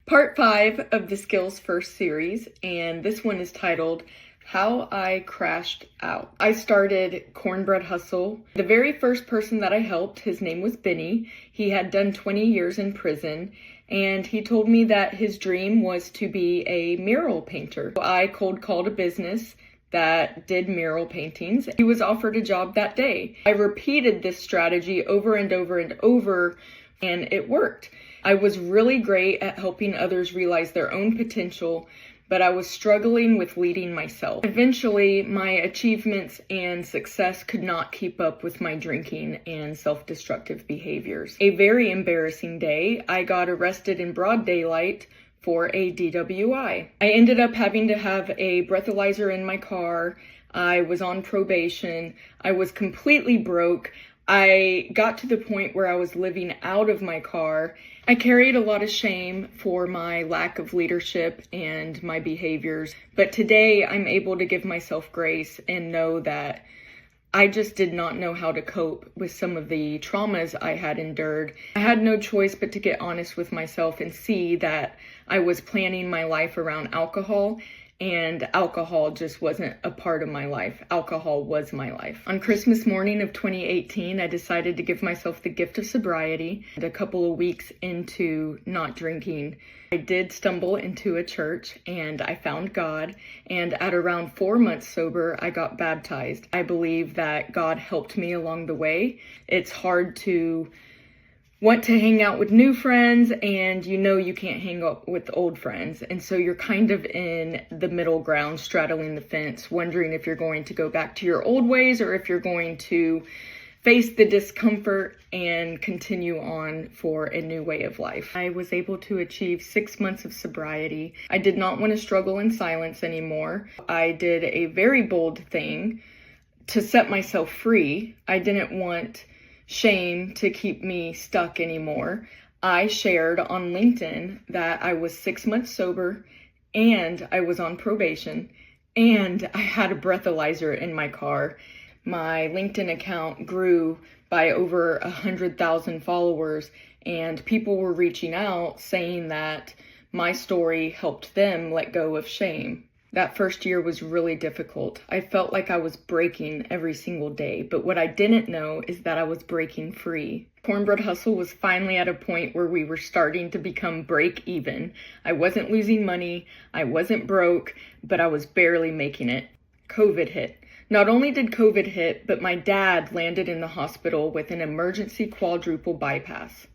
Part 5 of the Skills First series, and this one is titled How I Crashed Out. I started Cornbread Hustle. The very first person that I helped, his name was Benny. He had done 20 years in prison, and he told me that his dream was to be a mural painter. I cold called a business that did mural paintings. He was offered a job that day. I repeated this strategy over and over and over, and it worked. I was really great at helping others realize their own potential, but I was struggling with leading myself. Eventually, my achievements and success could not keep up with my drinking and self-destructive behaviors. A very embarrassing day, I got arrested in broad daylight for a DWI. I ended up having to have a breathalyzer in my car. I was on probation. I was completely broke. I got to the point where I was living out of my car. I carried a lot of shame for my lack of leadership and my behaviors, but today I'm able to give myself grace and know that I just did not know how to cope with some of the traumas I had endured. I had no choice but to get honest with myself and see that I was planning my life around alcohol, and alcohol just wasn't a part of my life. Alcohol was my life. On Christmas morning of 2018, I decided to give myself the gift of sobriety. And a couple of weeks into not drinking, I did stumble into a church and I found God. And at around 4 months sober, I got baptized. I believe that God helped me along the way. It's hard to want to hang out with new friends and you can't hang out with old friends. And so you're kind of in the middle ground, straddling the fence, wondering if you're going to go back to your old ways or if you're going to face the discomfort and continue on for a new way of life. I was able to achieve 6 months of sobriety. I did not want to struggle in silence anymore. I did a very bold thing to set myself free. I didn't want shame to keep me stuck anymore. I shared on LinkedIn that I was 6 months sober and I was on probation and I had a breathalyzer in my car. My LinkedIn account grew by over 100,000 followers, and people were reaching out saying that my story helped them let go of shame. That first year was really difficult. I felt like I was breaking every single day, but what I didn't know is that I was breaking free. Cornbread Hustle was finally at a point where we were starting to become break even. I wasn't losing money, I wasn't broke, but I was barely making it. COVID hit. Not only did COVID hit, but my dad landed in the hospital with an emergency quadruple bypass.